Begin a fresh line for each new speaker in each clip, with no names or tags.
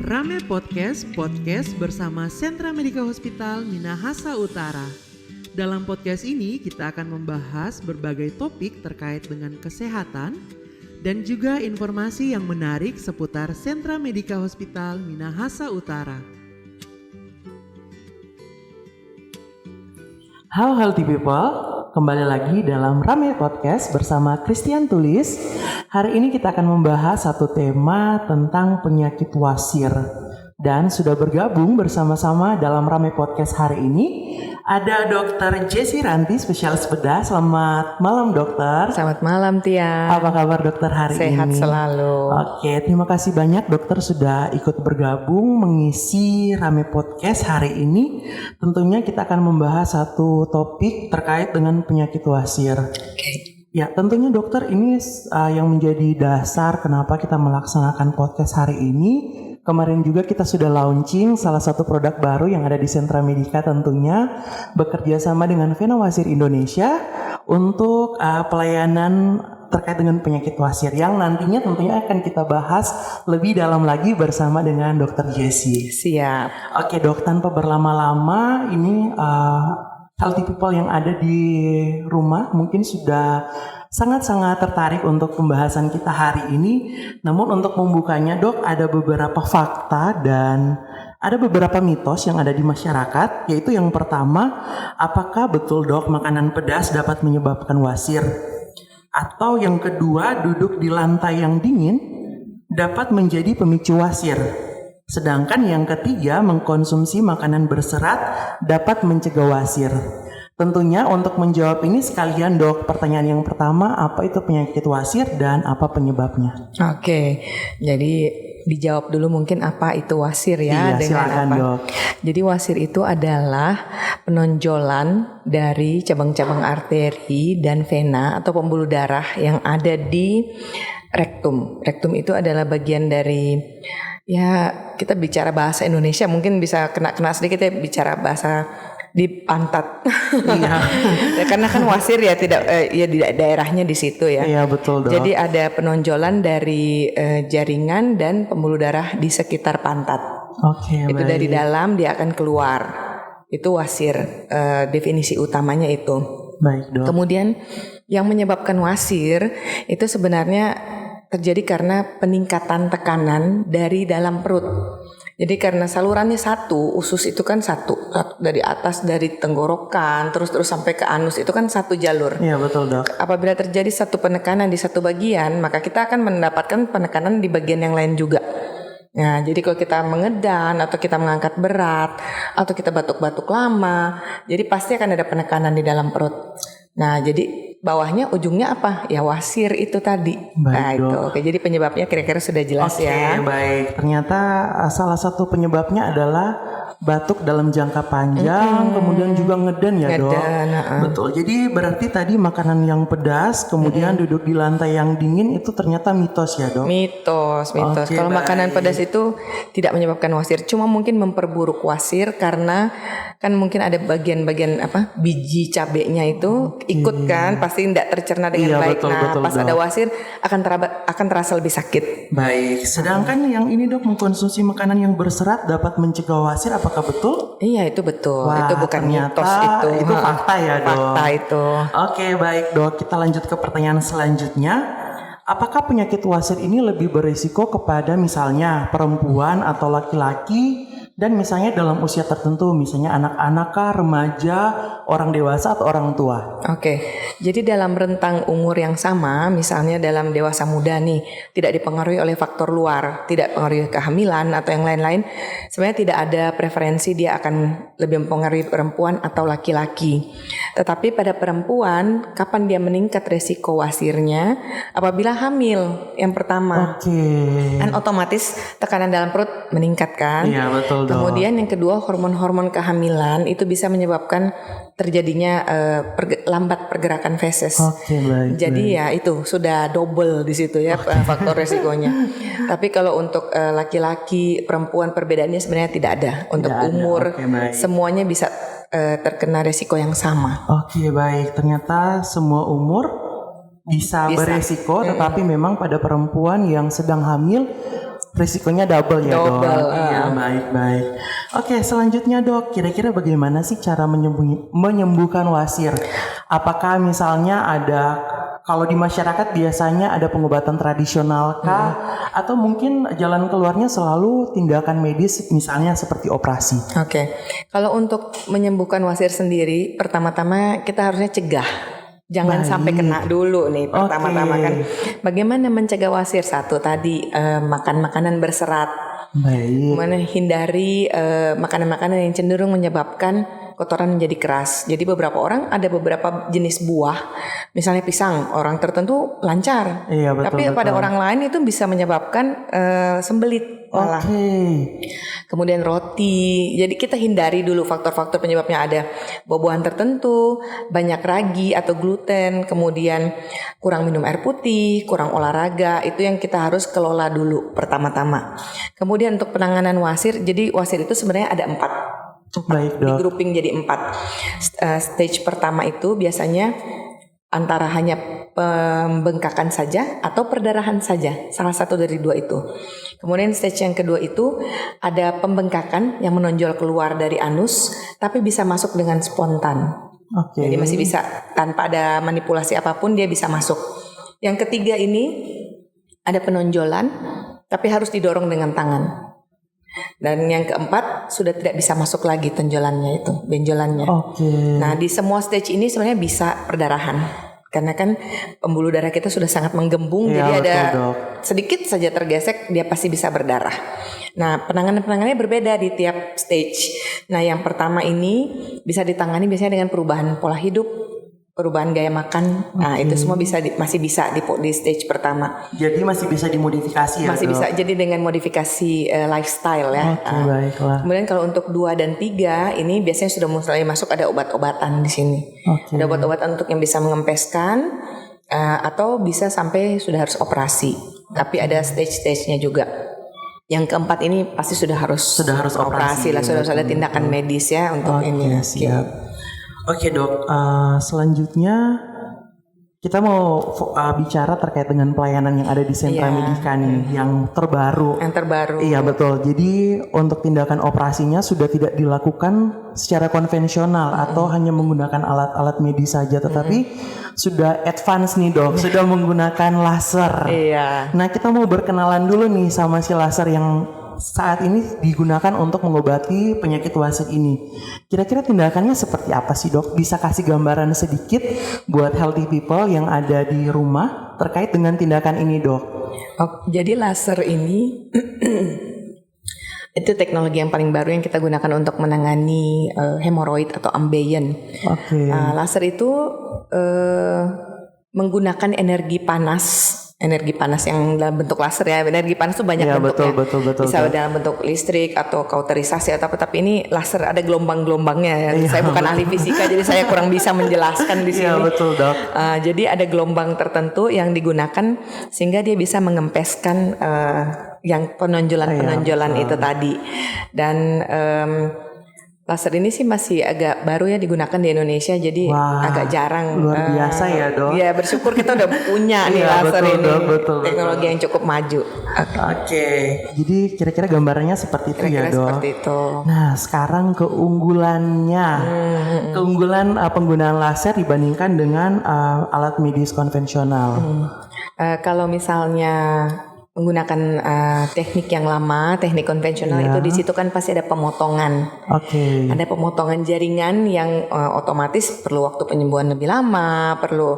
Rame Podcast bersama Sentra Medica Hospital Minahasa Utara. Dalam podcast ini kita akan membahas berbagai topik terkait dengan kesehatan dan juga informasi yang menarik seputar Sentra Medica Hospital Minahasa Utara.
Halo healthy people, kembali lagi dalam Rame Podcast bersama Christian Tulis. Hari ini kita akan membahas satu tema tentang penyakit wasir. Dan sudah bergabung bersama-sama dalam Rame Podcast hari ini ada Dr. Jessie Ranti, spesialis bedah. Selamat malam dokter.
Selamat malam Tia.
Apa kabar dokter hari ini?
Sehat selalu.
Oke, terima kasih banyak dokter sudah ikut bergabung mengisi Rame Podcast hari ini. Tentunya kita akan membahas satu topik terkait dengan penyakit wasir.
Oke.
Ya, tentunya dokter ini yang menjadi dasar kenapa kita melaksanakan podcast hari ini. Kemarin juga kita sudah launching salah satu produk baru yang ada di Sentra Medica, tentunya bekerja sama dengan Vena Wasir Indonesia untuk pelayanan terkait dengan penyakit wasir yang nantinya tentunya akan kita bahas lebih dalam lagi bersama dengan Dr. Jessie.
Siap.
Oke dok, tanpa berlama-lama ini healthy people yang ada di rumah mungkin sudah sangat-sangat tertarik untuk pembahasan kita hari ini. Namun untuk membukanya dok, ada beberapa fakta dan ada beberapa mitos yang ada di masyarakat. Yaitu yang pertama, apakah betul dok makanan pedas dapat menyebabkan wasir? Atau yang kedua, duduk di lantai yang dingin dapat menjadi pemicu wasir. Sedangkan yang ketiga, mengkonsumsi makanan berserat dapat mencegah wasir. Tentunya untuk menjawab ini sekalian dok, pertanyaan yang pertama, apa itu penyakit wasir dan apa penyebabnya?
Oke, jadi dijawab dulu mungkin apa itu wasir ya.
Iya,
dengan
silakan
apa?
dok.
Jadi wasir itu adalah penonjolan dari cabang-cabang arteri dan vena atau pembuluh darah yang ada di rektum. Rektum itu adalah bagian dari, ya kita bicara bahasa Indonesia mungkin bisa kena sedikit ya, bicara bahasa di pantat.
Iya.
Ya, karena kan wasir ya tidak ya di daerahnya di situ ya.
Iya betul dok.
Jadi ada penonjolan dari jaringan dan pembuluh darah di sekitar pantat.
Oke,
Itu
baik.
dari dalam dia akan keluar. Itu wasir, definisi utamanya itu.
Baik dok.
Kemudian yang menyebabkan wasir itu sebenarnya terjadi karena peningkatan tekanan dari dalam perut. Jadi karena salurannya satu, usus itu kan satu dari atas, dari tenggorokan terus sampai ke anus itu kan satu jalur.
Iya betul dok.
Apabila terjadi satu penekanan di satu bagian, maka kita akan mendapatkan penekanan di bagian yang lain juga. Nah, jadi kalau kita mengedan atau kita mengangkat berat atau kita batuk-batuk lama, jadi pasti akan ada penekanan di dalam perut. Nah, jadi bawahnya ujungnya apa? Ya wasir itu tadi.
Baik,
nah itu.
dok.
Oke, jadi penyebabnya kira-kira sudah jelas ya.
Oke, baik. Ternyata salah satu penyebabnya adalah batuk dalam jangka panjang, kemudian juga ngeden ya dok. Betul. Jadi berarti tadi makanan yang pedas, kemudian duduk di lantai yang dingin itu ternyata mitos ya dok.
Mitos.
Oke,
Kalau
baik.
makanan pedas itu tidak menyebabkan wasir, cuma mungkin memperburuk wasir karena kan mungkin ada bagian-bagian biji cabenya itu ikut kan, pasti tidak tercerna dengan
Iya,
baik.
betul,
Pas
dok.
ada wasir akan terasa lebih sakit.
Baik. Sedangkan yang ini dok, mengkonsumsi makanan yang berserat dapat mencegah wasir, apakah betul?
Iya itu betul.
Wah,
itu bukan
ternyata
mitos
itu fakta ya dok.
Fakta itu.
Oke baik dok, kita lanjut ke pertanyaan selanjutnya. Apakah penyakit wasir ini lebih berisiko kepada misalnya perempuan atau laki-laki dan misalnya dalam usia tertentu, misalnya anak-anak kah, remaja, orang dewasa atau orang tua?
Oke, jadi dalam rentang umur yang sama, misalnya dalam dewasa muda nih, tidak dipengaruhi oleh faktor luar, tidak pengaruhi kehamilan atau yang lain-lain, sebenarnya tidak ada preferensi dia akan lebih mempengaruhi perempuan atau laki-laki. Tetapi pada perempuan, kapan dia meningkat resiko wasirnya? Apabila hamil, yang pertama.
Oke.
Kan otomatis tekanan dalam perut meningkat kan?
Iya betul dok.
Kemudian yang kedua, hormon-hormon kehamilan itu bisa menyebabkan terjadinya lambat pergerakan feses.
Oke, baik.
Jadi ya itu sudah double di situ ya faktor resikonya. Tapi kalau untuk laki-laki, perempuan perbedaannya sebenarnya tidak ada. Untuk
Tidak ada.
umur
Oke, baik.
semuanya bisa terkena resiko yang sama.
Oke baik, ternyata semua umur bisa beresiko, tetapi memang pada perempuan yang sedang hamil risikonya double ya dok.
Double,
Iya, baik. Oke, selanjutnya dok, kira-kira bagaimana sih cara menyembuhkan wasir? Apakah misalnya ada, kalau di masyarakat biasanya ada pengobatan tradisional kah? Atau mungkin jalan keluarnya selalu tindakan medis misalnya seperti operasi?
Oke. Kalau untuk menyembuhkan wasir sendiri, pertama-tama kita harusnya cegah. Jangan
Baik.
sampai kena dulu nih pertama-tama
Oke.
kan. Bagaimana mencegah wasir? Satu tadi makan makanan berserat.
Baik.
Hindari makanan-makanan yang cenderung menyebabkan kotoran menjadi keras. Jadi ada beberapa jenis buah, misalnya pisang, orang tertentu lancar.
Iya, betul,
Tapi pada
betul.
orang lain itu bisa menyebabkan sembelit malah.
Oke.
Kemudian roti. Jadi kita hindari dulu faktor-faktor penyebabnya, ada buah-buahan tertentu, banyak ragi atau gluten, kemudian kurang minum air putih, kurang olahraga. Itu yang kita harus kelola dulu pertama-tama. Kemudian untuk penanganan wasir, jadi wasir itu sebenarnya ada 4.
Baik
Di
dok.
grouping jadi 4. Stage pertama itu biasanya antara hanya pembengkakan saja atau perdarahan saja, salah satu dari dua itu. Kemudian stage yang kedua itu ada pembengkakan yang menonjol keluar dari anus, tapi bisa masuk dengan spontan.
Oke.
Jadi masih bisa tanpa ada manipulasi apapun, dia bisa masuk. Yang ketiga ini ada penonjolan, tapi harus didorong dengan tangan. Dan yang keempat sudah tidak bisa masuk lagi tonjolannya itu, benjolannya.
Oke.
Nah, di semua stage ini sebenarnya bisa perdarahan. Karena kan pembuluh darah kita sudah sangat menggembung,
Iya,
jadi ada
betul, dok.
sedikit saja tergesek dia pasti bisa berdarah. Nah, penanganannya berbeda di tiap stage. Nah, yang pertama ini bisa ditangani biasanya dengan perubahan pola hidup, perubahan gaya makan. Nah, itu semua masih bisa di stage pertama.
Jadi masih bisa dimodifikasi ya
Masih
dok?
bisa jadi dengan modifikasi lifestyle ya.
Oke, baiklah.
Kemudian kalau untuk 2 dan 3 ini biasanya sudah mulai masuk ada obat-obatan di sini.
Oke.
Ada obat-obatan untuk yang bisa mengempeskan atau bisa sampai sudah harus operasi. Tapi ada stage-stage-nya juga. Yang keempat ini pasti sudah harus
operasi
lah, sudah ada tindakan medis ya untuk ini.
Siap. Oke dok, selanjutnya kita mau bicara terkait dengan pelayanan yang ada di Sentra
Iya.
Medica nih, yang terbaru.
Yang terbaru.
Iya betul. Jadi untuk tindakan operasinya sudah tidak dilakukan secara konvensional atau hanya menggunakan alat-alat medis saja, tetapi sudah advance nih dok, sudah menggunakan laser.
Iya.
Nah kita mau berkenalan dulu nih sama si laser yang saat ini digunakan untuk mengobati penyakit wasir ini. Kira-kira tindakannya seperti apa sih dok? Bisa kasih gambaran sedikit buat healthy people yang ada di rumah terkait dengan tindakan ini dok?
Jadi laser ini itu teknologi yang paling baru yang kita gunakan untuk menangani hemoroid atau ambeien.
Oke.
Laser itu menggunakan energi panas yang dalam bentuk laser ya. Energi panas itu banyak
Ya,
bentuknya.
betul.
Bisa dalam bentuk listrik atau kauterisasi atau apa. Tapi ini laser ada gelombang-gelombangnya ya.
Iya,
Saya bukan ahli fisika jadi saya kurang bisa menjelaskan di sini.
Iya betul dok.
Jadi ada gelombang tertentu yang digunakan sehingga dia bisa mengempeskan yang penonjolan itu tadi. Dan laser ini sih masih agak baru ya digunakan di Indonesia, jadi agak jarang.
Luar biasa ya dok.
Ya bersyukur kita udah punya nih
Iya,
laser
betul,
ini,
dok, betul.
teknologi yang cukup maju.
Oke. Jadi kira-kira gambarannya seperti itu
Kira-kira
ya dok.
seperti itu.
Nah sekarang keunggulannya, keunggulan penggunaan laser dibandingkan dengan alat medis konvensional.
Kalau misalnya menggunakan teknik yang lama, teknik konvensional itu di situ kan pasti ada pemotongan.
Oke.
Ada pemotongan jaringan yang otomatis perlu waktu penyembuhan lebih lama, perlu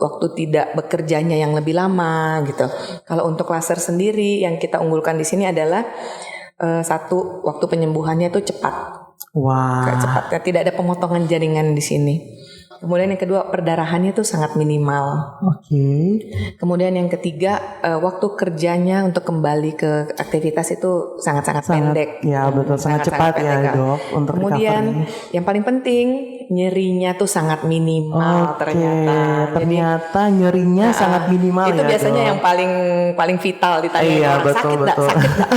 waktu tidak bekerjanya yang lebih lama gitu. Kalau untuk laser sendiri yang kita unggulkan di sini adalah satu, waktu penyembuhannya itu cepat.
Wah.
Cepat, tidak ada pemotongan jaringan di sini. Kemudian yang kedua, perdarahannya itu sangat minimal.
Oke.
Kemudian yang ketiga, waktu kerjanya untuk kembali ke aktivitas itu sangat-sangat pendek.
Ya betul, sangat cepat ya dok untuk
Kemudian
recovery.
yang paling penting, nyerinya tuh sangat minimal ternyata.
Ternyata nyerinya sangat minimal
itu
ya
biasanya
dok.
yang paling vital ditanya
Iya
orang,
betul
sakit
betul.
Sakit gak?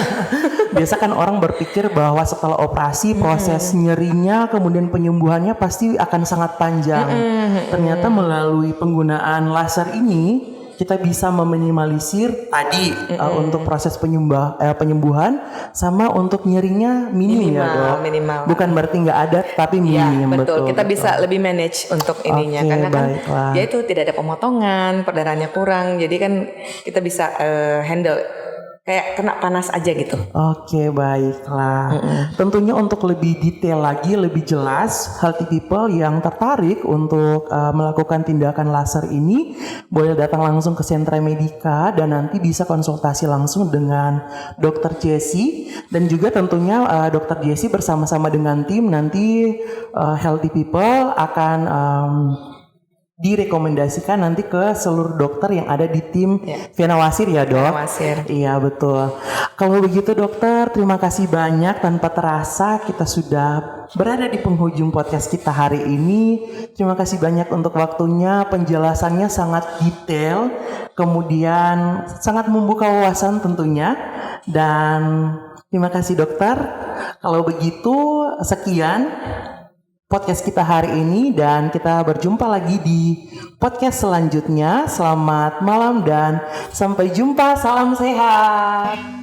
Biasa kan orang berpikir bahwa setelah operasi proses nyerinya kemudian penyembuhannya pasti akan sangat panjang. Ternyata melalui penggunaan laser ini kita bisa meminimalisir tadi untuk proses penyembuhan sama untuk nyerinya minim ya dok.
Minimal.
Bukan berarti nggak ada tapi
Iya,
minim.
betul. Kita bisa lebih manage untuk ininya karena kan
baiklah.
dia itu tidak ada pemotongan, perdarahannya kurang. Jadi kan kita bisa handle kayak kena panas aja gitu.
Oke, baiklah. Tentunya untuk lebih detail lagi, lebih jelas, healthy people yang tertarik untuk melakukan tindakan laser ini boleh datang langsung ke Sentra Medica dan nanti bisa konsultasi langsung dengan Dr. Jessie, dan juga tentunya Dr. Jessie bersama-sama dengan tim nanti healthy people akan direkomendasikan nanti ke seluruh dokter yang ada di tim Vena Wasir ya dok.
Vena Wasir.
Iya betul. Kalau begitu dokter, terima kasih banyak. Tanpa terasa kita sudah berada di penghujung podcast kita hari ini. Terima kasih banyak untuk waktunya, penjelasannya sangat detail, kemudian sangat membuka wawasan tentunya. Dan terima kasih dokter. Kalau begitu sekian podcast kita hari ini dan kita berjumpa lagi di podcast selanjutnya. Selamat malam dan sampai jumpa. Salam sehat.